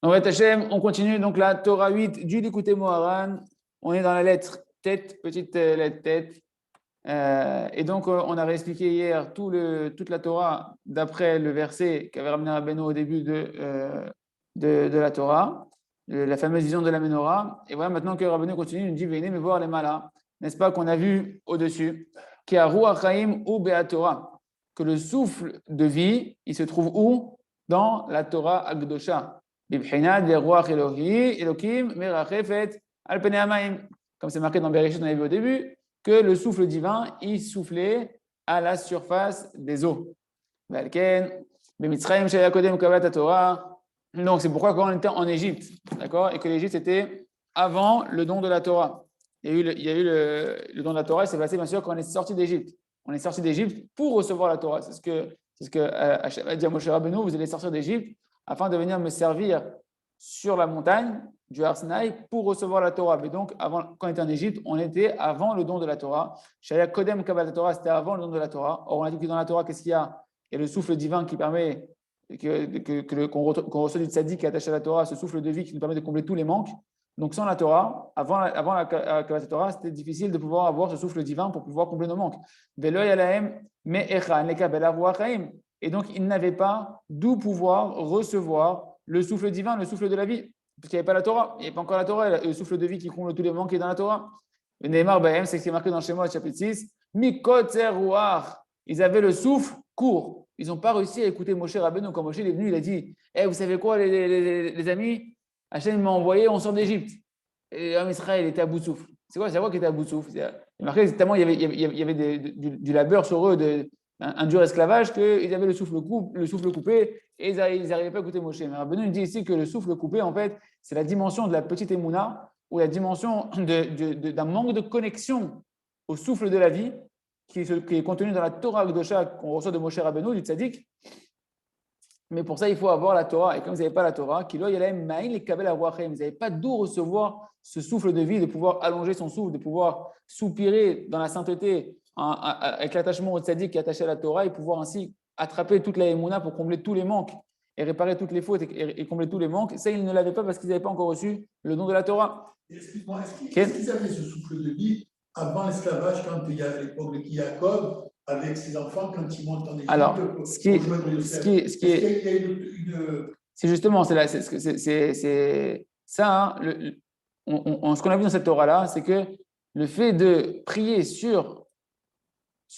En fait, Hachem, on continue donc la Torah 8 du Likutei Moharan. On est dans la lettre tête, petite lettre tête. Et donc, on avait expliqué hier toute la Torah d'après le verset qu'avait ramené Rabbeinu au début de la Torah, la fameuse vision de la Menorah. Et voilà, maintenant que Rabbeinu continue, il nous dit venez me voir les malas. N'est-ce pas qu'on a vu au-dessus qui a Ruach Chaim ou Be'atorah, que le souffle de vie, il se trouve où? Dans la Torah Agdosha. Bibhinad Ruach Elohim Merachefet Al Penei Hamayim. Comme c'est marqué dans Bereshit, on avait vu au début, que le souffle divin, il soufflait à la surface des eaux. Donc, c'est pourquoi quand on était en Égypte, d'accord, et que l'Égypte c'était avant le don de la Torah. Il y a eu le don de la Torah, c'est passé bien sûr quand on est sorti d'Égypte. On est sorti d'Égypte pour recevoir la Torah. C'est ce que Hachem a dit à Moshe Rabbeinu, vous allez sortir d'Égypte afin de venir me servir sur la montagne du Har Sinaï pour recevoir la Torah. Mais donc, quand on était en Égypte, on était avant le don de la Torah. Shaya Kodem Kabbalat Torah, c'était avant le don de la Torah. Or, on a dit que dans la Torah, qu'est-ce qu'il y a? Il y a le souffle divin qui permet qu'on reçoit du tzaddik qui est attaché à la Torah, ce souffle de vie qui nous permet de combler tous les manques. Donc, sans la Torah, avant la Kabbalat Torah, c'était difficile de pouvoir avoir ce souffle divin pour pouvoir combler nos manques. Et donc, ils n'avaient pas d'où pouvoir recevoir le souffle divin, le souffle de la vie. Parce qu'il n'y avait pas la Torah, il n'y avait pas encore la Torah, le souffle de vie qui comble tous les manques qui est dans la Torah. Le Neymar Bahem, c'est ce qui est marqué dans Shemot, chapitre 6. Mikotzer Ruach. Ils avaient le souffle court. Ils n'ont pas réussi à écouter Moshe Rabbeinu. Quand Moshe est venu, il a dit vous savez quoi, les amis, Hachem m'a envoyé, on sort d'Égypte. Et l'homme Israël était à bout de souffle. C'est quoi qui était à bout de souffle? Il est marqué tellement il y avait du labeur sur eux, un dur esclavage, qu'ils avaient le souffle coupé et ils n'arrivaient pas à écouter Moshe. Mais Rabbeinu dit ici que le souffle coupé, en fait, c'est la dimension de la petite émouna ou la dimension d'un manque de connexion au souffle de la vie qui est contenu dans la Torah Akdosha qu'on reçoit de Moshe Rabbeinu, du tzaddik. Mais pour ça, il faut avoir la Torah. Et comme vous n'avez pas la Torah, ils n'avaient pas d'où recevoir ce souffle de vie, de pouvoir allonger son souffle, de pouvoir soupirer dans la sainteté avec l'attachement au tzaddik qui est attaché à la Torah et pouvoir ainsi attraper toute la émouna pour combler tous les manques et réparer toutes les fautes et combler tous les manques. Ça, ils ne l'avaient pas parce qu'ils n'avaient pas encore reçu le don de la Torah. Excuse-moi, est-ce qu'ils avaient ce souffle de vie avant l'esclavage, quand il y a l'époque de Jacob, avec ses enfants, quand ils montent en Égypte? Alors, c'est justement, c'est ça, hein, ce qu'on a vu dans cette Torah-là, c'est que le fait de prier sur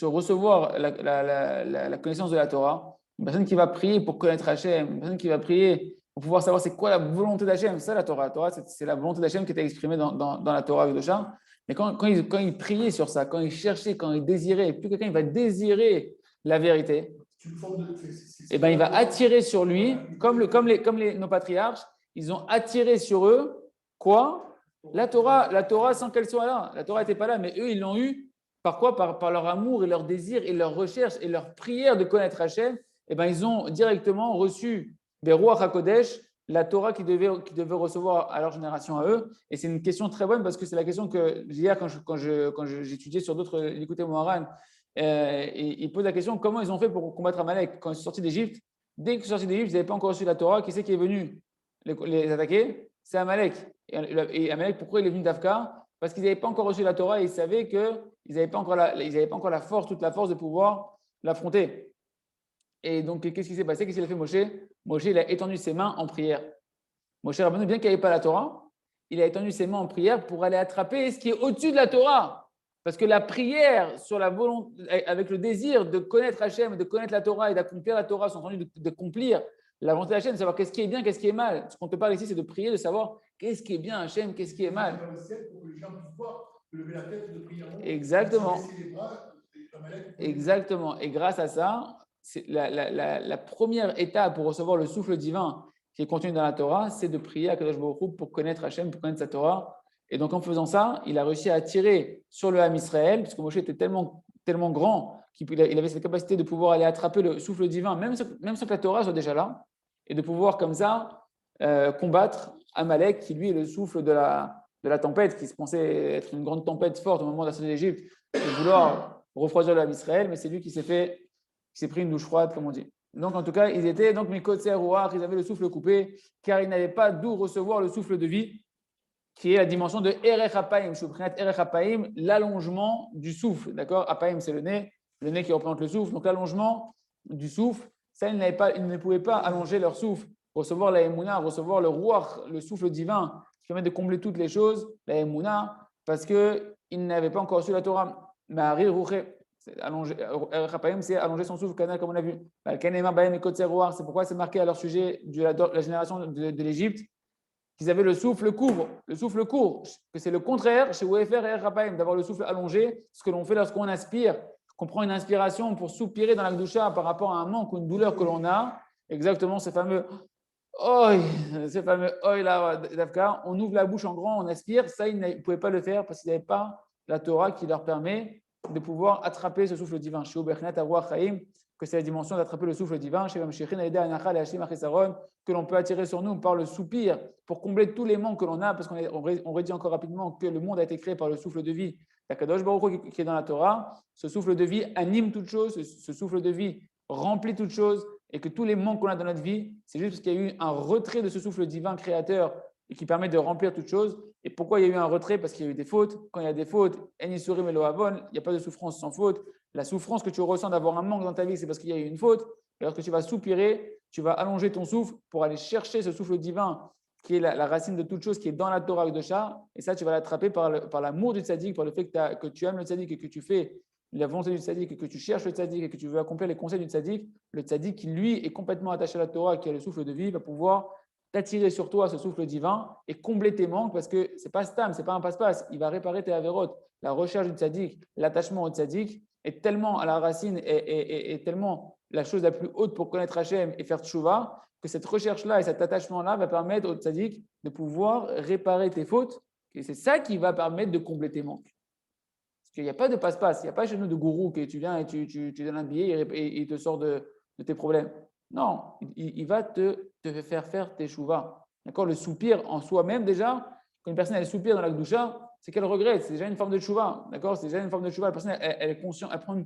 recevoir la connaissance de la Torah, une personne qui va prier pour connaître Hachem, une personne qui va prier pour pouvoir savoir c'est quoi la volonté d'Hachem, c'est ça la Torah. La Torah, c'est la volonté d'Hachem qui était exprimée dans la Torah de Shah. Mais quand il priait sur ça, quand il cherchait, quand il désirait, plus quelqu'un il va désirer la vérité, et ben il va attirer sur lui, comme nos patriarches, ils ont attiré sur eux quoi? La Torah sans qu'elle soit là. La Torah n'était pas là, mais eux ils l'ont eu. Par quoi? Par leur amour et leur désir et leur recherche et leur prière de connaître Hachem. Et ben ils ont directement reçu des Ruach HaKodesh, la Torah qu'ils devaient recevoir à leur génération à eux. Et c'est une question très bonne parce que c'est la question que hier, quand j'étudiais sur d'autres Likutei Moharan, ils posent la question comment ils ont fait pour combattre Amalek quand ils sont sortis d'Égypte. Dès qu'ils sont sortis d'Égypte, ils n'avaient pas encore reçu la Torah. Qui c'est qui est venu les attaquer? C'est Amalek. Et Amalek, pourquoi il est venu d'Afka? Parce qu'ils n'avaient pas encore reçu la Torah et ils savaient qu'ils n'avaient pas encore la force, toute la force de pouvoir l'affronter. Et donc, qu'est-ce qui s'est passé? Qu'est-ce qu'il a fait Moshe? Moshe, il a étendu ses mains en prière. Moshe Rabbeinu, bien qu'il n'avait pas la Torah, il a étendu ses mains en prière pour aller attraper ce qui est au-dessus de la Torah. Parce que la prière sur la volonté, avec le désir de connaître Hachem, de connaître la Torah et d'accomplir la Torah, sont entendus d'accomplir la volonté d'Hachem, de savoir qu'est-ce qui est bien, qu'est-ce qui est mal. Ce qu'on te parle ici, c'est de prier, de savoir qu'est-ce qui est bien Hachem, qu'est-ce qui est mal. Exactement. Exactement. Et grâce à ça, la première étape pour recevoir le souffle divin qui est contenu dans la Torah, c'est de prier à Kadosh Baruch Hu pour connaître Hachem, pour connaître sa Torah. Et donc, en faisant ça, il a réussi à attirer sur le Ham Israël, puisque Moshe était tellement grand qu'il avait cette capacité de pouvoir aller attraper le souffle divin, même sans que la Torah soit déjà là, et de pouvoir comme ça combattre Amalek, qui lui est le souffle de la tempête, qui se pensait être une grande tempête forte au moment de la sortie d'Égypte, de vouloir refroidir le Ham Israël, mais c'est lui qui s'est pris une douche froide, comme on dit. Donc, en tout cas, ils étaient donc mikotser ruach, ils avaient le souffle coupé, car ils n'avaient pas d'où recevoir le souffle de vie, qui est la dimension de erech apaim, shubrinat erech apaim, l'allongement du souffle. D'accord? Apaim, c'est le nez qui représente le souffle. Donc, l'allongement du souffle, ça, ils ne pouvaient pas allonger leur souffle, recevoir la émouna, recevoir le ruach, le souffle divin, qui permet de combler toutes les choses, la émouna, parce qu'ils n'avaient pas encore reçu la Torah. Ma'ari ruche, c'est allonger son souffle, comme on a vu. C'est pourquoi c'est marqué à leur sujet de la génération de l'Égypte qu'ils avaient le souffle court, que c'est le contraire chez Wefer et Rapaim, d'avoir le souffle allongé, ce que l'on fait lorsqu'on aspire, qu'on prend une inspiration pour soupirer dans la Gdusha par rapport à un manque ou une douleur que l'on a, exactement ce fameux oi là, Dafka, on ouvre la bouche en grand, on aspire, ça ils ne pouvaient pas le faire parce qu'ils n'avaient pas la Torah qui leur permet de pouvoir attraper ce souffle divin. Chez Ubechnat Arwach Chaim, que c'est la dimension d'attraper le souffle divin, chez Mamshechin Aïda Anachal Hashim Achisaron, que l'on peut attirer sur nous par le soupir pour combler tous les manques que l'on a, parce qu'on redit encore rapidement que le monde a été créé par le souffle de vie. La Kadosh Baruch Hu qui est dans la Torah, ce souffle de vie anime toute chose, ce souffle de vie remplit toute chose, et que tous les manques qu'on a dans notre vie, c'est juste parce qu'il y a eu un retrait de ce souffle divin créateur et qui permet de remplir toute chose. Et pourquoi il y a eu un retrait? Parce qu'il y a eu des fautes. Quand il y a des fautes, il n'y a pas de souffrance sans faute. La souffrance que tu ressens d'avoir un manque dans ta vie, c'est parce qu'il y a eu une faute. Et lorsque tu vas soupirer, tu vas allonger ton souffle pour aller chercher ce souffle divin qui est la racine de toute chose, qui est dans la Torah de Shah. Et ça, tu vas l'attraper par l'amour du tzaddik, par le fait que tu aimes le tzaddik et que tu fais la volonté du tzaddik et que tu cherches le tzaddik et que tu veux accomplir les conseils du tzaddik, le tzaddik qui lui est complètement attaché à la Torah, qui a le souffle de vie, va pouvoir t'attirer sur toi ce souffle divin et combler tes manques parce que c'est pas stam, c'est pas un passe-passe, il va réparer tes avérotes. La recherche du tzaddik, l'attachement au tzaddik est tellement à la racine et tellement la chose la plus haute pour connaître Hachem et faire tchouva que cette recherche-là et cet attachement-là va permettre au tzaddik de pouvoir réparer tes fautes et c'est ça qui va permettre de combler tes manques. Il n'y a pas de passe-passe, il n'y a pas chez nous de gourou que tu viens et tu donnes un billet et il te sort de tes problèmes. Non, il va te faire tes chouvas. D'accord? Le soupir en soi-même, déjà, quand une personne elle soupire dans la Gdusha, c'est qu'elle regrette, c'est déjà une forme de chouva. D'accord? C'est déjà une forme de chouva. La personne elle prend une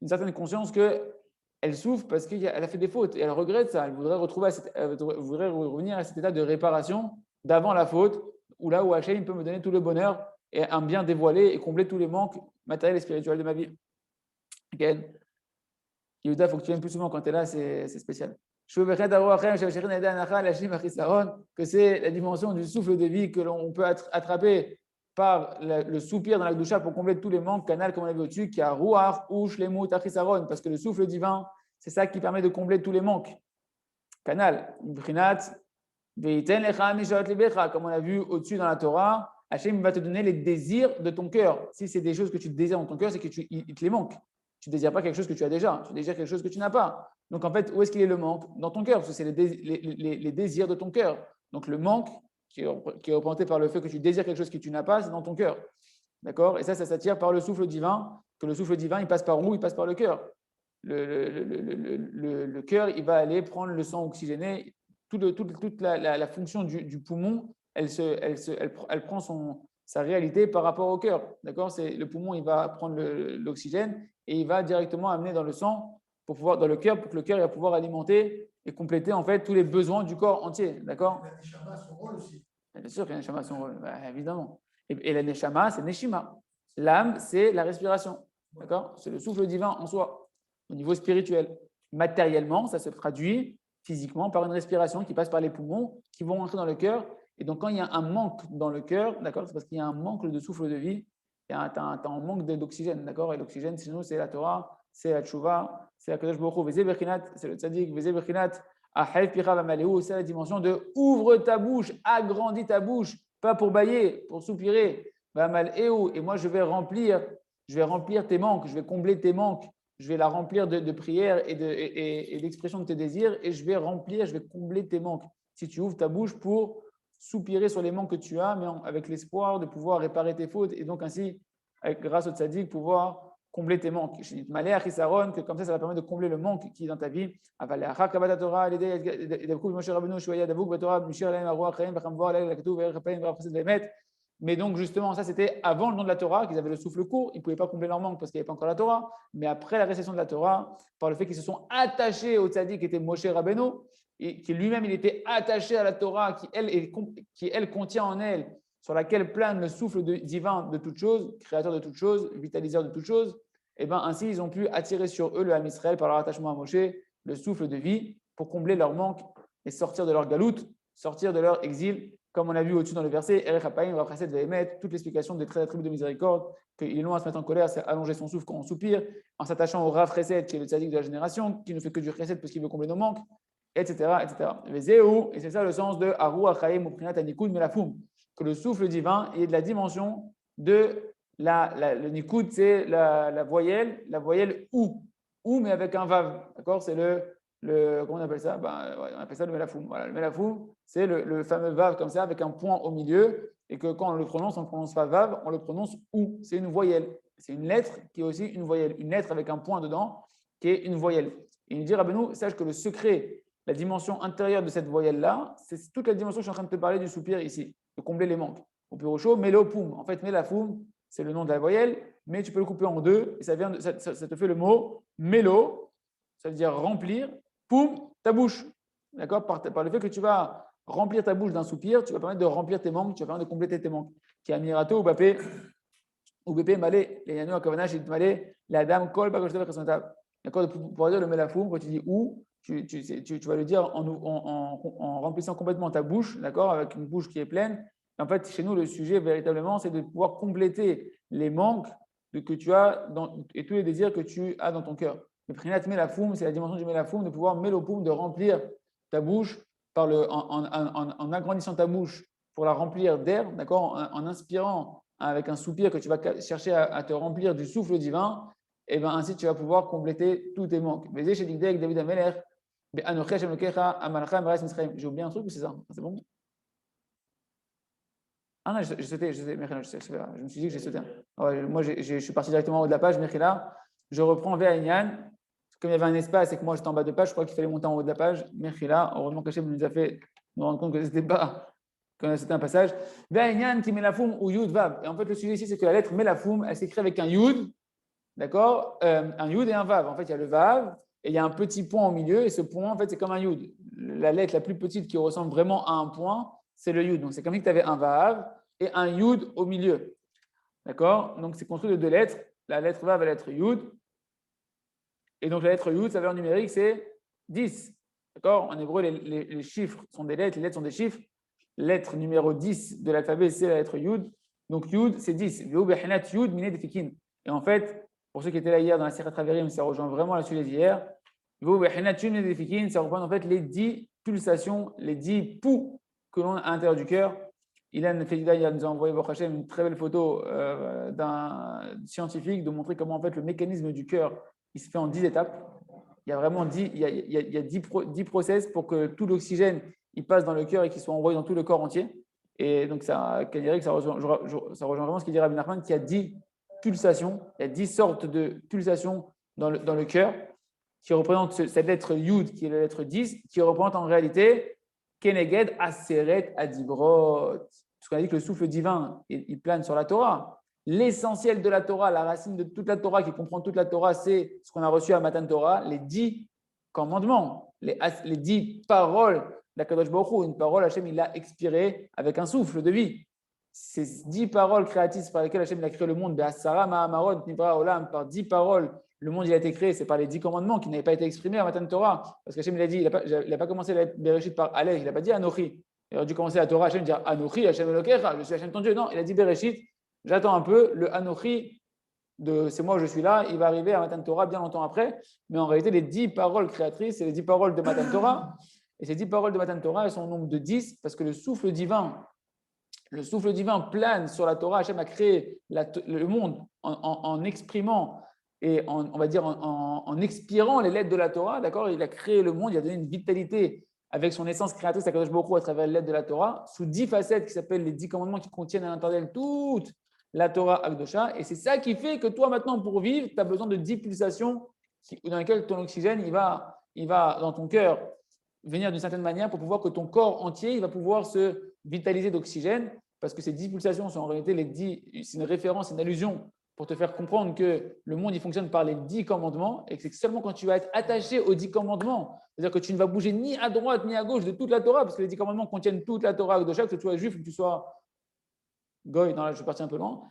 certaine conscience qu'elle souffre parce qu'elle a fait des fautes et elle regrette ça. Elle voudrait revenir à cet état de réparation d'avant la faute, où là où Hachem peut me donner tout le bonheur et un bien dévoilé et combler tous les manques matériels et spirituels de ma vie. Okay. Yehuda, il faut que tu viennes plus souvent quand tu es là, c'est spécial. Que c'est la dimension du souffle de vie que l'on peut attraper par le soupir dans la doucha pour combler tous les manques, canal comme on a vu au-dessus, qui a Ruach, Ush, Lemut, Achisaron, parce que le souffle divin, c'est ça qui permet de combler tous les manques. Canal, Brinat, Veiten Lecha Mishot Libecha, comme on a vu au-dessus dans la Torah. Hachem va te donner les désirs de ton cœur. Si c'est des choses que tu désires dans ton cœur, c'est qu'il te les manque. Tu ne désires pas quelque chose que tu as déjà, tu désires quelque chose que tu n'as pas. Donc en fait, où est-ce qu'il est le manque? Dans ton cœur, parce que c'est les désirs de ton cœur. Donc le manque, qui est représenté par le fait que tu désires quelque chose que tu n'as pas, c'est dans ton cœur. D'accord? Et ça s'attire par le souffle divin, que le souffle divin, il passe par où? Il passe par le cœur. Le cœur, il va aller prendre le sang oxygéné. Toute la fonction du poumon, elle prend sa réalité par rapport au cœur. D'accord? Le poumon, il va prendre l'oxygène et il va directement amener dans le sang, dans le cœur, pour que le cœur va pouvoir alimenter et compléter en fait tous les besoins du corps entier. D'accord? La Neshama a son rôle aussi. Bien sûr que la Neshama a son rôle, évidemment. Et la Neshama, c'est Neshima. L'âme, c'est la respiration. D'accord? C'est le souffle divin en soi, au niveau spirituel. Matériellement, ça se traduit physiquement par une respiration qui passe par les poumons, qui vont rentrer dans le cœur. Et donc, quand il y a un manque dans le cœur, d'accord, c'est parce qu'il y a un manque de souffle de vie, tu as un manque d'oxygène, d'accord? Et l'oxygène, chez nous, c'est la Torah, c'est la Tchouva, c'est la Kadosh Baruch Hu, c'est le Tzadik, c'est la dimension de ouvre ta bouche, agrandis ta bouche, pas pour bailler, pour soupirer. Et moi, je vais remplir tes manques, je vais combler tes manques, je vais la remplir de prières et d'expressions de tes désirs, et je vais combler tes manques. Si tu ouvres ta bouche pour soupirer sur les manques que tu as, mais avec l'espoir de pouvoir réparer tes fautes, et donc ainsi, grâce au tzaddik, pouvoir combler tes manques. Que comme ça va permettre de combler le manque qui est dans ta vie. Mais donc, justement, ça, c'était avant le don de la Torah, qu'ils avaient le souffle court. Ils ne pouvaient pas combler leur manque parce qu'il n'y avait pas encore la Torah. Mais après la réception de la Torah, par le fait qu'ils se sont attachés au tzaddik qui était Moshe Rabbeinu, et qui lui-même, il était attaché à la Torah, qui, elle, contient en elle, sur laquelle plane le souffle divin de toute chose, créateur de toute chose, vitaliseur de toute chose, et bien ainsi, ils ont pu attirer sur eux le Ham Israël par leur attachement à Moshe, le souffle de vie, pour combler leur manque et sortir de leur galoute, sortir de leur exil, comme on a vu au-dessus dans le verset, Erech Hapaim, Vaprasset Vehemet, toute l'explication des 13 attributs de miséricorde, qu'il est long à se mettre en colère, c'est allonger son souffle quand on soupire, en s'attachant au Rav Chesed, qui est le tzaddik de la génération, qui ne fait que du Chesed parce qu'il veut combler nos manques, etc. Et c'est ça le sens de Haru Achaim Uprinat Anikud Melafum, que le souffle divin est de la dimension de le Nikud, c'est la voyelle ou, mais avec un vav, d'accord? C'est comment on appelle ça? On appelle ça le Melafoum. Voilà, le Melafoum, c'est le fameux vav comme ça, avec un point au milieu, et que quand on le prononce, on ne prononce pas vav, on le prononce ou. C'est une voyelle. C'est une lettre qui est aussi une voyelle. Une lettre avec un point dedans, qui est une voyelle. Et il dit, Rabbeinu, sache que le secret, la dimension intérieure de cette voyelle-là, c'est toute la dimension que je suis en train de te parler du soupir ici, de combler les manques. Au plus chaud, Melopoum. En fait, Melafoum, c'est le nom de la voyelle, mais tu peux le couper en deux, et ça te fait le mot mélo, ça veut dire remplir, poum, ta bouche. D'accord, par le fait que tu vas remplir ta bouche d'un soupir, tu vas permettre de remplir tes manques, tu vas permettre de compléter tes manques. Qui a mirato ou bépé malé, les yano à kavanach, il malé, la dame kol, pas que je te présentable. D'accord, pour dire le mélafoum, quand tu dis ou, tu vas le dire en remplissant complètement ta bouche, d'accord, avec une bouche qui est pleine. En fait, chez nous, le sujet véritablement, c'est de pouvoir compléter les manques que tu as et tous les désirs que tu as dans ton cœur. Le prinat melafoum, c'est la dimension du melafoum, de pouvoir mélopoum, de remplir ta bouche en agrandissant ta bouche pour la remplir d'air, d'accord, en inspirant avec un soupir que tu vas chercher à te remplir du souffle divin, et bien ainsi tu vas pouvoir compléter tous tes manques. J'ai oublié un truc ou c'est ça? C'est bon? Ah non, j'ai sauté, je me suis dit que j'ai sauté. Ouais, moi, je suis parti directement en haut de la page, Mechila. Je reprends Ve'ainyan. Comme il y avait un espace et que moi j'étais en bas de page, je crois qu'il fallait monter en haut de la page. Mechila, heureusement qu'Hachem nous a fait nous rendre compte que c'était un passage. Ve'ainyan qui melafoum ou yud vav. Et en fait, le sujet ici, c'est que la lettre melafoum, elle s'écrit avec un yud, d'accord, un yud et un vav. En fait, il y a le vav et il y a un petit point au milieu, et ce point, en fait, c'est comme un yud. La lettre la plus petite qui ressemble vraiment à un point, c'est le yud. Donc, c'est comme si tu avais un vav et un yud au milieu. D'accord? Donc, c'est construit de deux lettres. La lettre vav et la lettre yud. Et donc, la lettre yud, sa valeur numérique, c'est 10. D'accord? En hébreu, les chiffres sont des lettres, les lettres sont des chiffres. Lettre numéro 10 de l'alphabet, c'est la lettre yud. Donc, yud, c'est 10. Et en fait, pour ceux qui étaient là hier dans la Sira Traverim, ça rejoint vraiment la sujet d'hier. Ça représente en fait les 10 pulsations, les 10 poux que l'on a à l'intérieur du cœur. Ilan Fedida nous a envoyé une très belle photo d'un scientifique de montrer comment en fait le mécanisme du cœur il se fait en 10 étapes. Il y a vraiment 10, il y a 10 process pour que tout l'oxygène il passe dans le cœur et qu'il soit envoyé dans tout le corps entier. Et donc ça rejoint vraiment ce qu'il dit Rabbi Nachman, qu'il y a 10 pulsations, il y a 10 sortes de pulsations dans le cœur qui représentent cette lettre Yud qui est la lettre 10, qui représente en réalité Keneged Aseret Adibrot. Parce qu'on a dit que le souffle divin, il plane sur la Torah. L'essentiel de la Torah, la racine de toute la Torah, qui comprend toute la Torah, c'est ce qu'on a reçu à Matan Torah, les 10 commandements, les 10 paroles d'Akadosh Baruch Hu. Une parole, Hachem, il l'a expirée avec un souffle de vie. Ces 10 paroles créatrices par lesquelles Hachem a créé le monde, par 10 paroles, le monde il a été créé, c'est par les 10 commandements qui n'avaient pas été exprimés à Matan Torah. Parce qu'Hachem, il a dit, il n'a pas commencé la Bereshit par Aleph, il n'a pas dit Anochi. Il aurait dû commencer la Torah, Hachem dire Anochi, Hachem Elokecha, je suis Hachem ton Dieu. Non, il a dit Bereshit, j'attends un peu, le Anochi, c'est moi, je suis là, il va arriver à Matan Torah bien longtemps après. Mais en réalité, les 10 paroles créatrices, c'est les 10 paroles de Matan Torah. Et ces 10 paroles de Matan Torah, elles sont au nombre de 10 parce que le souffle divin plane sur la Torah. Hachem a créé le monde en exprimant et on va dire en expirant les lettres de la Torah. D'accord, il a créé le monde, il a donné une vitalité avec son essence créatrice à Kadosh Baruch Hu à travers les lettres de la Torah, sous 10 facettes qui s'appellent les 10 commandements qui contiennent à l'intérieur d'elles toute la Torah Akdosha. Et c'est ça qui fait que toi, maintenant, pour vivre, tu as besoin de 10 pulsations dans lesquelles ton oxygène il va dans ton cœur venir d'une certaine manière pour pouvoir que ton corps entier il va pouvoir se vitaliser d'oxygène. parce que ces 10 pulsations sont en réalité c'est une référence, une allusion pour te faire comprendre que le monde il fonctionne par les 10 commandements et que c'est seulement quand tu vas être attaché aux 10 commandements, c'est-à-dire que tu ne vas bouger ni à droite ni à gauche de toute la Torah, parce que les 10 commandements contiennent toute la Torah, de chaque, que tu sois juif ou que tu sois goy, non, là je suis parti un peu loin,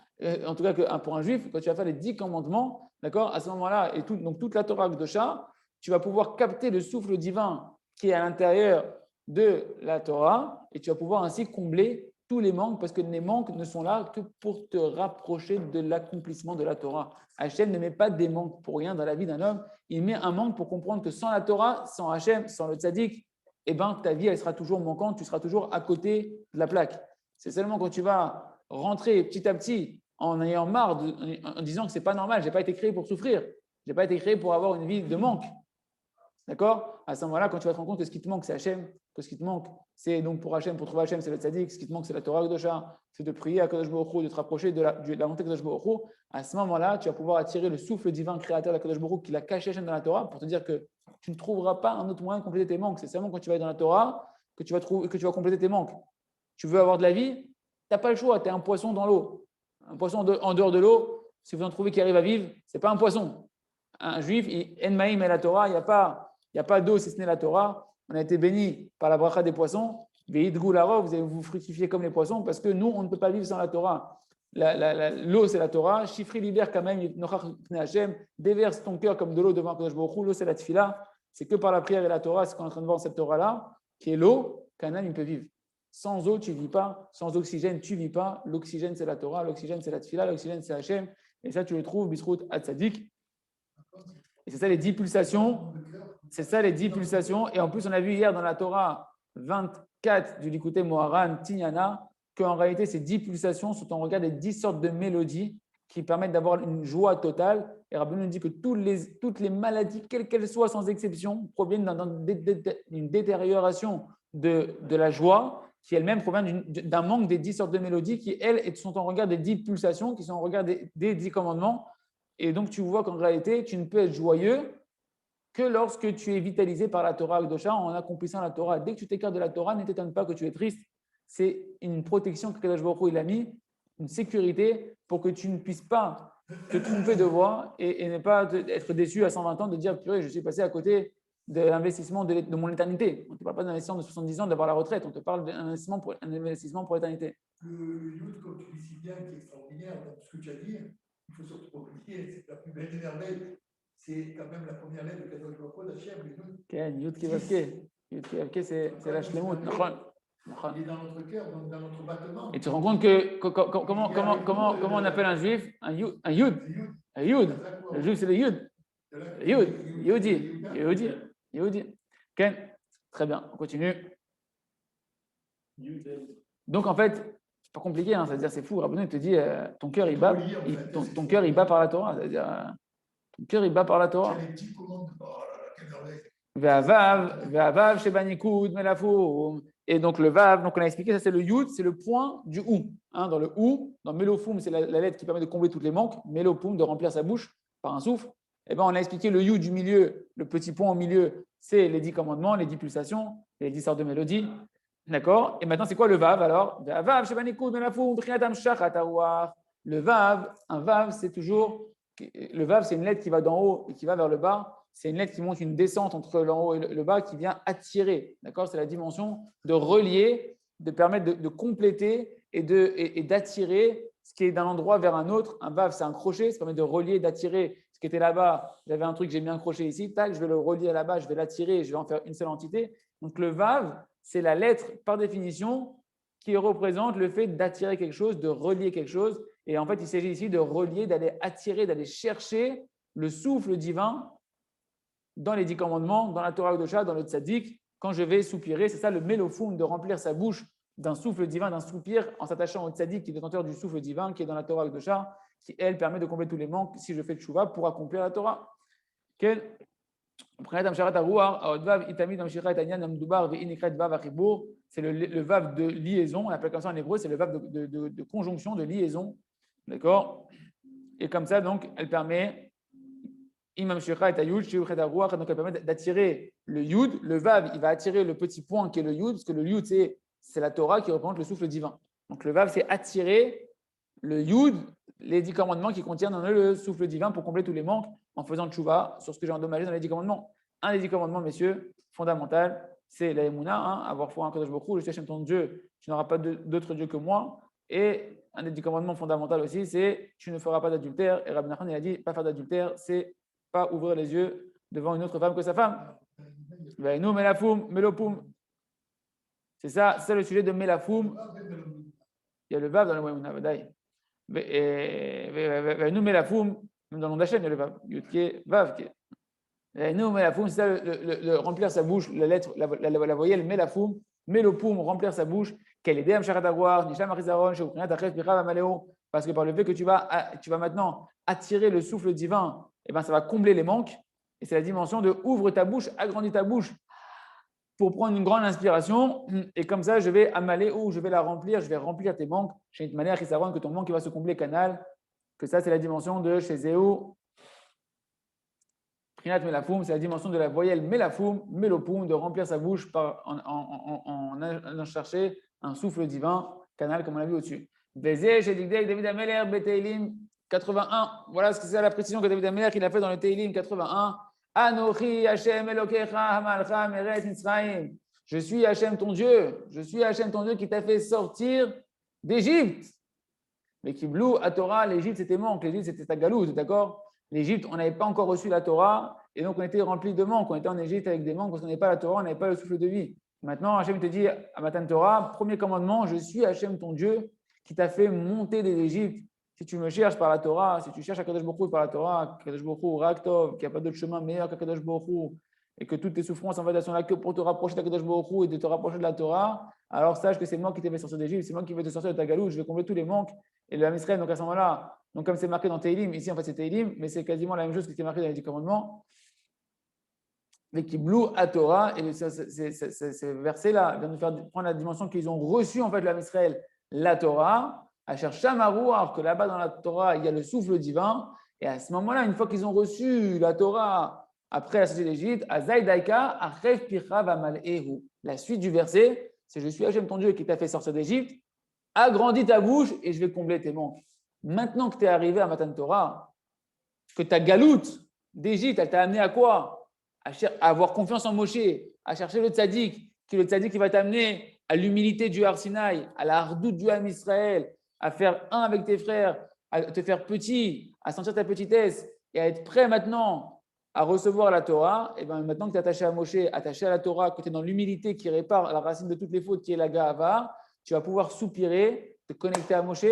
en tout cas pour un juif, quand tu vas faire les 10 commandements, d'accord, à ce moment-là, donc toute la Torah Gdosha, tu vas pouvoir capter le souffle divin qui est à l'intérieur de la Torah et tu vas pouvoir ainsi combler tous les manques, parce que les manques ne sont là que pour te rapprocher de l'accomplissement de la Torah. Hachem ne met pas des manques pour rien dans la vie d'un homme, il met un manque pour comprendre que sans la Torah, sans Hachem, sans le tzaddik, eh ben, ta vie elle sera toujours manquante, tu seras toujours à côté de la plaque. C'est seulement quand tu vas rentrer petit à petit en ayant marre, en disant que ce n'est pas normal, je n'ai pas été créé pour souffrir, je n'ai pas été créé pour avoir une vie de manque. D'accord? À ce moment-là, quand tu vas te rendre compte que ce qui te manque, c'est Hachem, que ce qui te manque, c'est donc pour Hachem, pour trouver Hachem, c'est le tzaddik, ce qui te manque, c'est la Torah Kedosha, c'est de prier à Kadosh Baruch Hu, de te rapprocher de la volonté de Kadosh Baruch Hu. À ce moment-là, tu vas pouvoir attirer le souffle divin créateur de Kadosh Baruch Hu qui l'a caché Hachem dans la Torah pour te dire que tu ne trouveras pas un autre moyen de compléter tes manques. C'est seulement quand tu vas être dans la Torah que tu vas compléter tes manques. Tu veux avoir de la vie, tu n'as pas le choix, tu es un poisson dans l'eau. Un poisson en dehors de l'eau, si vous en trouvez qui arrive à vivre, ce n'est pas un poisson. Un juif, en maïm et la Torah, il n'y a pas d'eau si ce n'est la Torah. On a été béni par la bracha des poissons. Vous allez vous fructifier comme les poissons parce que nous, on ne peut pas vivre sans la Torah. L'eau, c'est la Torah. Chifri libère quand même, déverse ton cœur comme de l'eau devant Kadosh Baruch Hu. L'eau, c'est la tefila. C'est que par la prière et la Torah, c'est qu'on est en train de voir cette Torah-là, qui est l'eau, qu'un homme il peut vivre. Sans eau, tu ne vis pas. Sans oxygène, tu ne vis pas. L'oxygène, c'est la Torah. L'oxygène, c'est la tefila. L'oxygène, c'est Hachem. Et ça, tu le trouves, Bisrout Hatzadik. Et c'est ça les 10 pulsations. C'est ça les 10 pulsations. Et en plus, on a vu hier dans la Torah 24 du Likutei Moharan, Tignana, qu'en réalité, ces 10 pulsations sont en regard des 10 sortes de mélodies qui permettent d'avoir une joie totale. Et Rabbi nous dit que toutes les maladies, quelles qu'elles soient, sans exception, proviennent d'une détérioration de la joie qui elle-même provient d'un manque des 10 sortes de mélodies qui, elles, sont en regard des 10 pulsations, qui sont en regard des 10 commandements. Et donc, tu vois qu'en réalité, tu ne peux être joyeux que lorsque tu es vitalisé par la Torah Kedosha en accomplissant la Torah. Dès que tu t'écartes de la Torah, ne t'étonne pas que tu es triste. C'est une protection que Kadosh Baruch Hu il a mis, une sécurité pour que tu ne puisses pas te tromper de voie et ne pas être déçu à 120 ans de dire purée, je suis passé à côté de l'investissement de mon éternité. On ne te parle pas d'un investissement de 70 ans d'avoir la retraite, on te parle d'un investissement pour l'éternité. Le Yud, comme tu dis si bien, qui est extraordinaire dans ce que tu as dit, il faut surtout pas oublier, c'est la plus belle des merveilles. C'est quand même la première lettre de Kadosh Baruch Hu, d'Hachem, le Yud. Yud Kivavke. Yud Kivavke, c'est la Shlemut. Il est dans notre cœur, donc dans notre battement. Et tu te rends compte que comment on appelle un juif? Un Yud. Un Yud. Le juif, c'est le Yud. Yud. Yehudi. Okay. Très bien, on continue. Donc en fait, c'est pas compliqué, hein, c'est-à-dire c'est fou. Rabbeinu te dit ton cœur il bat, ton cœur il bat par la Torah, c'est-à-dire ton cœur il bat par la Torah. Ve'avav shebanikud melafoum. Et donc le vav, donc on a expliqué, ça c'est le yud, c'est le point du ou. Hein, dans le ou, dans melofoum, c'est la lettre qui permet de combler toutes les manques. Melopoum, de remplir sa bouche par un souffle. Et ben on a expliqué le yud du milieu, le petit point au milieu, c'est les 10 commandements, les 10 pulsations, les 10 sortes de mélodies. D'accord? Et maintenant c'est quoi le vav alors? Ve'avav shebanikud melafoum triatam shachat awar. Le vav, un vav, c'est toujours le vav, c'est une lettre qui va d'en haut et qui va vers le bas. C'est une lettre qui montre une descente entre l'en haut et le bas qui vient attirer. D'accord? C'est la dimension de relier, de permettre de compléter et d'attirer ce qui est d'un endroit vers un autre. Un vav, c'est un crochet, ça permet de relier, d'attirer ce qui était là-bas. J'avais un truc, j'ai mis un crochet ici, tac, je vais le relier là-bas, je vais l'attirer et je vais en faire une seule entité. Donc le vav, c'est la lettre par définition qui représente le fait d'attirer quelque chose, de relier quelque chose. Et en fait, il s'agit ici de relier, d'aller attirer, d'aller chercher le souffle divin dans les 10 commandements, dans la Torah Kedosha, dans le tzaddik. Quand je vais soupirer, c'est ça le melofoum, de remplir sa bouche d'un souffle divin, d'un soupir, en s'attachant au tzaddik qui est détenteur du souffle divin, qui est dans la Torah Kedosha, qui, elle, permet de combler tous les manques si je fais tchouva pour accomplir la Torah. C'est le vav de liaison, on appelle comme ça en hébreu, c'est le vav de conjonction, de liaison. D'accord? Et comme ça, donc, elle permet, donc elle permet d'attirer le yud. Le vav, il va attirer le petit point qui est le yud, parce que le yud, c'est la Torah qui représente le souffle divin. Donc le Vav, c'est attirer le Yud, les 10 commandements qui contiennent le souffle divin pour combler tous les manques en faisant tchouva sur ce que j'ai endommagé dans les 10 commandements. Un des 10 commandements, messieurs, fondamental, c'est la Emouna, avoir foi en Kadosh Baruch Hu, je suis Hachem ton Dieu, tu n'auras pas d'autre Dieu que moi. Et un des 10 commandements fondamentaux aussi, c'est tu ne feras pas d'adultère. Et Rabbi Nachman, il a dit, pas faire d'adultère, c'est pas ouvrir les yeux devant une autre femme que sa femme. Nous, Melafoum, Melopoum. C'est ça le sujet de Melafoum. Il y a le Vav dans le Moïmouna, Vadaï. Nous, Melafoum, même dans le nom d'Hachem, il y a le Vav. Yudke, Vav. Nous, Melafoum, c'est ça, le remplir sa bouche, la lettre, la voyelle Melafoum, Melopoum, remplir sa bouche. Quel est Dem Sharadagwar, Nisham Arizaron, Shokrinat, Achef, Birav, Amaleo. Parce que par le fait que tu vas maintenant attirer le souffle divin, et ben ça va combler les manques. Et c'est la dimension de ouvre ta bouche, agrandis ta bouche pour prendre une grande inspiration. Et comme ça, je vais amaler ou je vais la remplir, je vais remplir tes manques. Chez une manière qui s'avance que ton manque va se combler canal. Que ça, c'est la dimension de chez Zéo. Prinat Melafoum, c'est la dimension de la voyelle Melafoum, Melopoum, de remplir sa bouche en allant chercher un souffle divin, canal comme on l'a vu au-dessus. Bézé, chez David Ameler, Beteilim 81. Voilà ce que c'est la précision que David Ameler il a fait dans le Teilim 81. Anochi Hashem Elokecha Hamalcha Meret Mitzrayim. Je suis Hashem ton Dieu. Je suis Hashem ton Dieu qui t'a fait sortir d'Égypte. Mais Kiblou, à Torah, l'Égypte c'était manque. L'Égypte c'était ta galoute, d'accord? L'Égypte, on n'avait pas encore reçu la Torah et donc on était rempli de manques. On était en Égypte avec des manques parce qu'on n'avait pas la Torah, on n'avait pas le souffle de vie. Maintenant, Hashem te dit à Matan Torah, premier commandement, je suis Hashem ton Dieu qui t'a fait monter de l'Égypte. Si tu me cherches par la Torah, si tu cherches à Kadosh Baruch Hu par la Torah, Kadosh Baruch Hu, Raktov, qu'il n'y a pas d'autre chemin meilleur qu'à Kadosh Baruch Hu, et que toutes tes souffrances en fait elles sont là que pour te rapprocher de Kadosh Baruch Hu et de te rapprocher de la Torah, alors sache que c'est moi qui t'ai fait sortir d'Égypte, c'est moi qui vais te sortir de ta galoute, je vais combler tous les manques. Et le Israël, donc à ce moment-là, donc comme c'est marqué dans Teilim, ici en fait c'est Teilim, mais c'est quasiment la même chose qui était marqué dans les 10 commandements. Mais qui blou à Torah, et ce verset-là vient nous faire prendre la dimension qu'ils ont reçu en fait de Israël, la Torah. À chercher alors que là-bas dans la Torah, il y a le souffle divin. Et à ce moment-là, une fois qu'ils ont reçu la Torah après la sortie d'Égypte, la suite du verset, c'est je suis Hachem ton Dieu qui t'a fait sortir d'Égypte, agrandis ta bouche et je vais combler tes manques. Maintenant que tu es arrivé à Matan Torah, que ta galoute d'Égypte, elle t'a amené à quoi? À avoir confiance en Moshe, à chercher le tzaddik, qui est le tzaddik qui va t'amener à l'humilité du Har Sinaï, à la hardoute du Ham Israël, à faire un avec tes frères, à te faire petit, à sentir ta petitesse et à être prêt maintenant à recevoir la Torah. Et bien maintenant que tu es attaché à Moshe, attaché à la Torah, que tu es dans l'humilité qui répare la racine de toutes les fautes qui est la Gahava, tu vas pouvoir soupirer, te connecter à Moshe,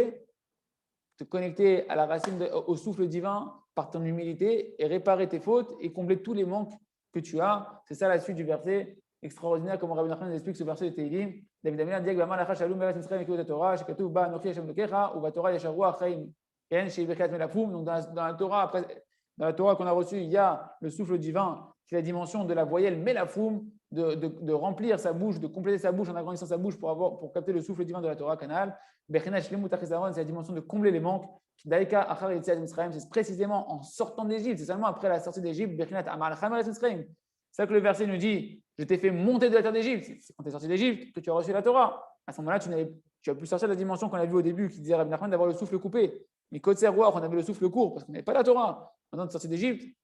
te connecter à la racine, au souffle divin par ton humilité et réparer tes fautes et combler tous les manques que tu as. C'est ça la suite du verset extraordinaire, comme Rabbi Nachman nous explique ce verset de Teilim. David Ameler dit que Malacha Shalom Beretz Mitzrayim Ekut HaTorah, Shekatuv Ba Anochi Hashem Elokecha, Uvatorah Yasharu Achaim Ken Shei Birkat Melafoum. Donc dans la Torah, après, dans la Torah qu'on a reçue, il y a le souffle divin, qui est la dimension de la voyelle Melafoum, de remplir sa bouche, de compléter sa bouche en agrandissant sa bouche pour capter le souffle divin de la Torah canal. Bechina Shlemut Achisaron, c'est la dimension de combler les manques. Daika Achar Yetziat Mitzrayim, c'est précisément en sortant d'Égypte, c'est seulement après la sortie d'Égypte, Bechinat Amal Chamer Mitzrayim. C'est ça que le verset nous dit, je t'ai fait monter de la terre d'Égypte. C'est quand tu es sorti d'Égypte que tu as reçu la Torah. À ce moment-là, tu as pu sortir de la dimension qu'on a vue au début, qui disait Rabbi Nachman d'avoir le souffle coupé. Mais côté roi, on avait le souffle court parce qu'on n'avait pas la Torah. Maintenant, tu es sorti d'Égypte,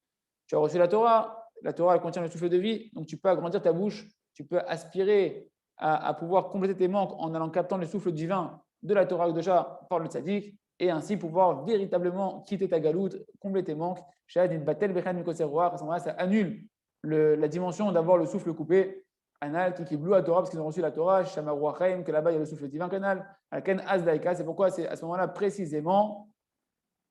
tu as reçu la Torah. La Torah, elle contient le souffle de vie. Donc, tu peux agrandir ta bouche. Tu peux aspirer à pouvoir compléter tes manques en allant captant le souffle divin de la Torah Kedosha par le tzaddik et ainsi pouvoir véritablement quitter ta galoute, combler tes manques. À ce moment-là, ça annule la dimension d'avoir le souffle coupé. Anal, qui blou à Torah, parce qu'ils ont reçu la Torah, Shamaru Achaim, que là-bas il y a le souffle divin canal, Alken Azdaika, c'est pourquoi c'est à ce moment-là précisément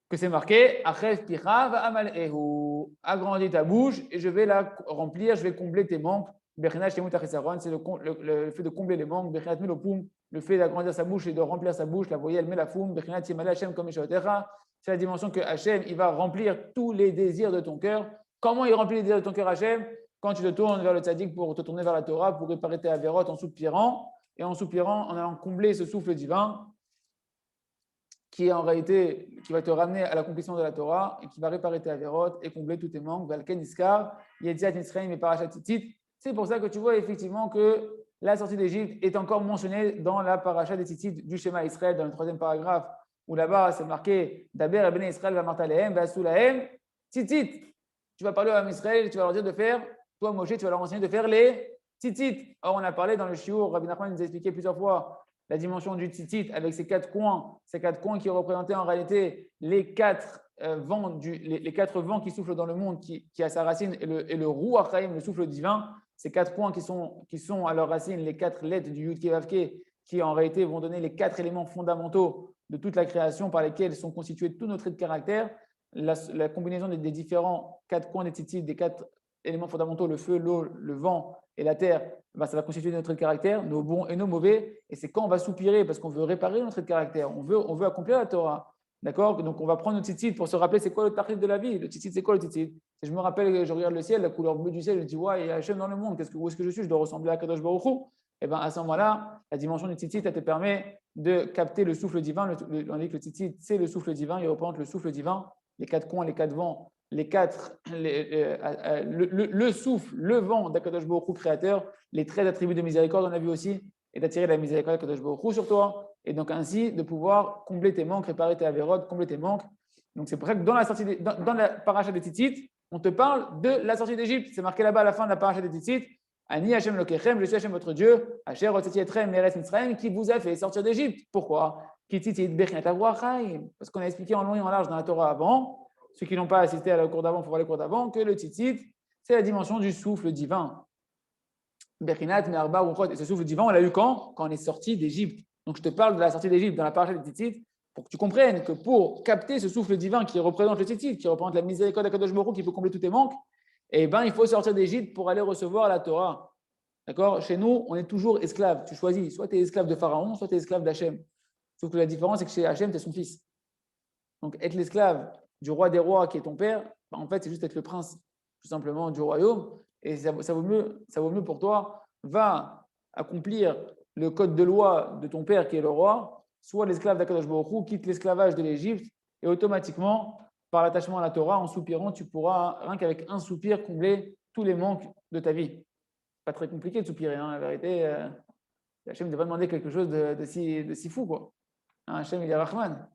que c'est marqué Achef Picha va Amal Ehu, agrandis ta bouche et je vais la remplir, je vais combler tes manques. Bechinat Shemut Achisaron, c'est le fait de combler les manques. Bechinat Melopum, le fait d'agrandir sa bouche et de remplir sa bouche, la voyelle Melafoum. Bechinat Yemala Hashem comme Eshaotecha, c'est la dimension que Hashem il va remplir tous les désirs de ton cœur. Comment il remplit les désirs de ton cœur, Hashem? Quand tu te tournes vers le tzaddik pour te tourner vers la Torah, pour réparer tes avérotes en soupirant, et en soupirant, en allant combler ce souffle divin, qui est en réalité, qui va te ramener à l'accomplissement de la Torah, et qui va réparer tes avérotes et combler tous tes manques. Valken Iskar, Yetziat Mitzrayim et Parashat Tzitzit. C'est pour ça que tu vois effectivement que la sortie d'Égypte est encore mentionnée dans la paracha des tzitzit du schéma Israël, dans le 3e paragraphe, où là-bas c'est marqué Daber et Bnei Israël va martalehem, va soulahem, tzitzit. Tu vas parler à Israël, tu vas leur dire de faire, toi Moshe, tu vas leur enseigner de faire les tzitzit. Or, on a parlé dans le shiur, Rabbi Nachman nous a expliqué plusieurs fois la dimension du tzitzit avec ces 4 coins qui représentaient en réalité les 4 vents, les 4 vents qui soufflent dans le monde, qui a sa racine, et le Ruach Haïm, le souffle divin. Ces 4 points qui sont à leur racine les 4 lettres du Yud Kei Vav Kei, qui en réalité vont donner les 4 éléments fondamentaux de toute la création par lesquels sont constitués tous nos traits de caractère. La combinaison des différents 4 coins des tzitzit, des 4 éléments fondamentaux, le feu, l'eau, le vent et la terre, ça va constituer notre trait de caractère, nos bons et nos mauvais. Et c'est quand on va soupirer, parce qu'on veut réparer notre trait de caractère, on veut accomplir la Torah. D'accord? Donc, on va prendre notre tzitzit pour se rappeler c'est quoi le tarif de la vie. Le tzitzit, c'est quoi le tzitzit? Je me rappelle, je regarde le ciel, la couleur bleue du ciel, je dis, ouais, il y a Hachem dans le monde, où est-ce que je suis? Je dois ressembler à Kadosh Baruch Hu. Et bien, à ce moment-là, la dimension du tzitzit, elle te permet de capter le souffle divin. On dit que le tzitzit, c'est le souffle divin, il représente le souffle divin, les 4 coins, les 4 vents, le souffle, le vent d'Akadosh Baruch Hu créateur, les 13 attributs de miséricorde, on a vu aussi, et d'attirer la miséricorde d'Akadosh Baruch Hu sur toi, et donc ainsi de pouvoir combler tes manques, réparer tes avérotes, combler tes manques. Donc c'est pour ça que dans la paracha des tzitzit, on te parle de la sortie d'Égypte. C'est marqué là-bas à la fin de la paracha des tzitzit. Ani Hashem Lokechem, je suis Hashem votre Dieu, Asher Otzeti Etrem Meretz Mitzrayim, qui vous a fait sortir d'Égypte. Pourquoi? Parce qu'on a expliqué en long et en large dans la Torah avant, ceux qui n'ont pas assisté à la cours d'avant, il faut voir les cours d'avant, que le tzitzit, c'est la dimension du souffle divin. Bechinat, Merba, Ruchot. Et ce souffle divin, on l'a eu quand? Quand on est sorti d'Égypte. Donc je te parle de la sortie d'Égypte dans la paracha des tzitzit, pour que tu comprennes que pour capter ce souffle divin qui représente le tzitzit, qui représente la miséricorde d'Akadosh Baruch Hu, qui peut combler tous tes manques, eh ben, il faut sortir d'Égypte pour aller recevoir la Torah. D'accord? Chez nous, on est toujours esclave. Tu choisis, soit tu es esclave de Pharaon, soit tu es esclave d'Hachem. Sauf que la différence, c'est que chez Hachem, tu es son fils. Donc, être l'esclave du roi des rois qui est ton père, en fait, c'est juste être le prince, tout simplement, du royaume. Et ça vaut mieux pour toi. Va accomplir le code de loi de ton père qui est le roi, soit l'esclave d'Akadosh Baruch Hu, quitte l'esclavage de l'Égypte, et automatiquement, par l'attachement à la Torah, en soupirant, tu pourras, rien qu'avec un soupir, combler tous les manques de ta vie. Pas très compliqué de soupirer, hein, la vérité. Hachem ne t'a pas demandé quelque chose de si fou, quoi. Hein, Hachem, il est Rahman.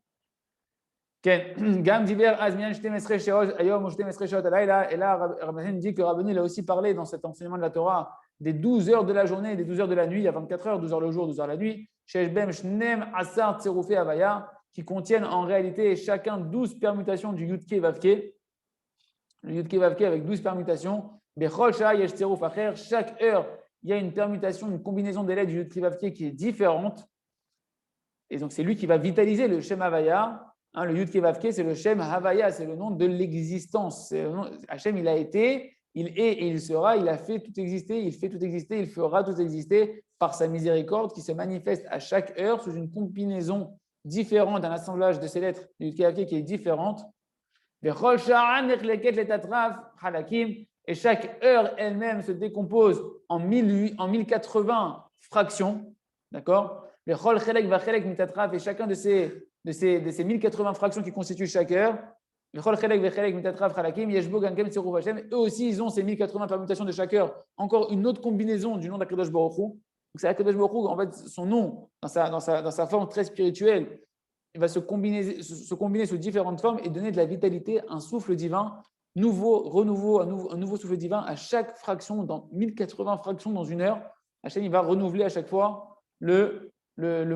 Gam Diver Azmian Shtemesre Sheot Ayom Shtemesre Sheot Alayla. Et là, Rabbi dit que Rabbi a aussi parlé dans cet enseignement de la Torah des 12 heures de la journée et des 12 heures de la nuit. Il y a 24 heures, 12 heures le jour, 12 heures la nuit. Sheshbem Shnem Asar Tseroufé Avaya, qui contiennent en réalité chacun 12 permutations du Yud Kei Vav Kei. Le Yud Kei Vav Kei avec 12 permutations. Bechol Shah Yesh Tserouf Acher. Chaque heure, il y a une permutation, une combinaison des lettres du Yud Kei Vav Kei qui est différente. Et donc, c'est lui qui va vitaliser le Shem Havaya. Hein, le Yud Kei Vav Kei, c'est le Shem Havaya, c'est le nom de l'existence. Hachem, il a été, il est et il sera, il a fait tout exister, il fait tout exister, il fera tout exister par sa miséricorde qui se manifeste à chaque heure sous une combinaison différente, un assemblage de ces lettres du Yud Kei Vav Kei qui est différente. Et chaque heure elle-même se décompose en 1080 fractions. D'accord? Et chacun de ces 1080 fractions qui constituent chaque heure, eux aussi, ils ont ces 1080 permutations de chaque heure. Encore une autre combinaison du nom d'Akadosh Baruch Hu. Donc, c'est Akadosh Baruch Hu, en fait, son nom, dans sa forme très spirituelle, il va se combiner sous différentes formes et donner de la vitalité, un souffle divin, renouveau, un nouveau souffle divin à chaque fraction, dans 1080 fractions dans une heure. Hachem, il va renouveler à chaque fois le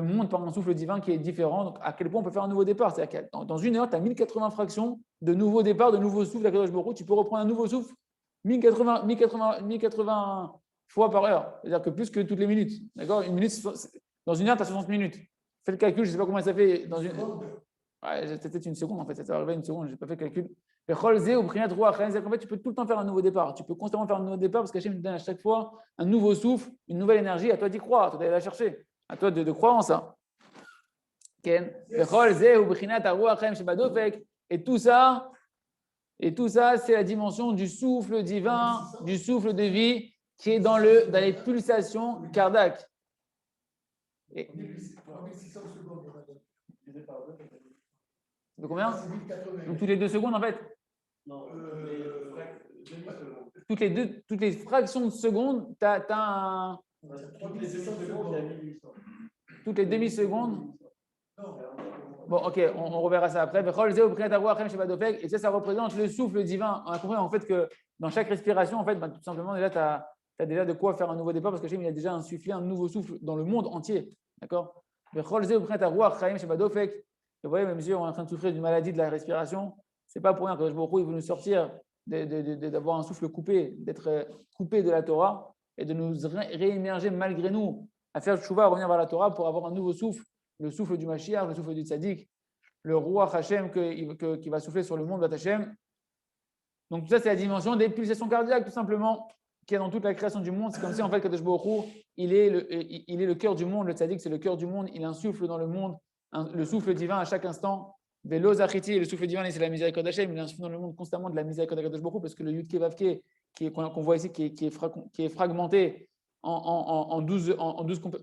monde par un souffle divin qui est différent. Donc, à quel point on peut faire un nouveau départ? C'est-à-dire que dans une heure, tu as 1080 fractions de nouveaux départs, de nouveaux souffles d'Akadosh Baruch Hu. Tu peux reprendre un nouveau souffle 1080 fois par heure. C'est-à-dire que plus que toutes les minutes. D'accord? Dans une heure, tu as 60 minutes. Fais le calcul, je ne sais pas combien ça fait dans une. Ouais, c'était peut-être une seconde en fait, ça s'est arrivé une seconde, je n'ai pas fait le calcul. En fait, tu peux tout le temps faire un nouveau départ. Tu peux constamment faire un nouveau départ parce qu'Hachem te donne à chaque fois un nouveau souffle, une nouvelle énergie. À toi d'y croire, à toi d'aller la chercher. À toi de croire en ça. Et tout ça, c'est la dimension du souffle divin, du souffle de vie qui est dans les pulsations cardiaques. Et... De combien? Donc toutes les 2 secondes en fait? Non, toutes les fractions de seconde, tu as Toutes les demi-secondes, il y a 1800. Toutes les demi-secondes. Non. Bon, ok, on reverra ça après. Et ça représente le souffle divin. On a compris en fait que dans chaque respiration, en fait, tout simplement, déjà, tu as déjà de quoi faire un nouveau départ parce que Hachem, il a déjà insufflé un nouveau souffle dans le monde entier. D'accord? Vous voyez, même si on est en train de souffrir d'une maladie de la respiration, c'est pas pour rien que il veut nous sortir d'avoir un souffle coupé, d'être coupé de la Torah et de nous réémerger malgré nous à faire le chouva, à revenir vers la Torah pour avoir un nouveau souffle, le souffle du Mashiach, le souffle du Tzaddik, le roi Hachem qui va souffler sur le monde d'Hachem. Donc tout ça, c'est la dimension des pulsations cardiaques, tout simplement, qu'il y a dans toute la création du monde. C'est comme si, en fait, Kadosh Baruch Hu, il est le cœur du monde. Le Tzaddik, c'est le cœur du monde. Il insuffle dans le monde le souffle divin à chaque instant. Velo Zachiti, le souffle divin, c'est la miséricorde d'Hachem. Il insuffle dans le monde constamment de la miséricorde de Kadosh Baruch Hu, parce que le Yud Kevavke, qu'on voit ici, qui est fragmenté en 12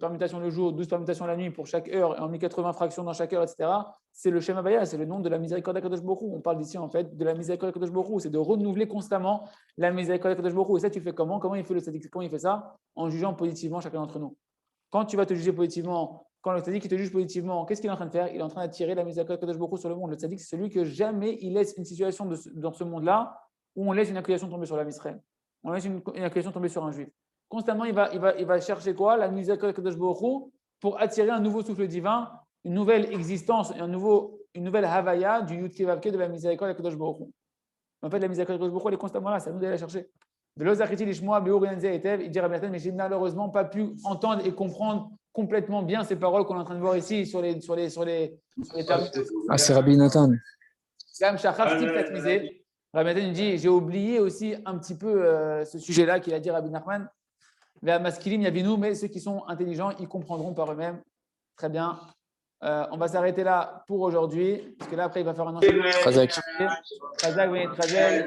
permutations le jour, 12 permutations la nuit pour chaque heure, et en 1080 fractions dans chaque heure, etc. C'est le Shem Havaya, c'est le nom de la miséricorde d'Akadosh Baruch Hu. On parle d'ici en fait de la miséricorde d'Akadosh Baruch Hu, c'est de renouveler constamment la miséricorde d'Akadosh Baruch Hu. Et ça, tu fais comment? Comment il fait le tzaddik? Comment il fait ça? En jugeant positivement chacun d'entre nous. Quand tu vas te juger positivement, quand le tzaddik te juge positivement, qu'est-ce qu'il est en train de faire? Il est en train d'attirer la miséricorde d'Akadosh Baruch Hu sur le monde. Le tzaddik, c'est celui que jamais il laisse une situation dans ce monde-là où on laisse une accusation tomber sur la Israël. On laisse une accusation tomber sur un juif. Constamment, il va chercher quoi? La miséricorde de Kadosh Baruch Hu pour attirer un nouveau souffle divin, une nouvelle existence, une nouvelle Havaya du Yud Kevavke de la miséricorde de Kadosh Baruch Hu. En fait, la miséricorde de Kadosh Baruch Hu, elle est constamment là, c'est à nous d'aller la chercher. Il dit Rabbi Nathan, mais j'ai malheureusement pas pu entendre et comprendre complètement bien ces paroles qu'on est en train de voir ici sur les termes. Ah, c'est Rabbi Nathan. Rabbi Nathan dit, j'ai oublié aussi un petit peu ce sujet-là qu'il a dit Rabbi Nachman. Maskilim Yavinu, mais ceux qui sont intelligents, ils comprendront par eux-mêmes. Très bien. On va s'arrêter là pour aujourd'hui, parce que là, après, il va faire un enchaînement. Khazak. Khazak, oui, très bien.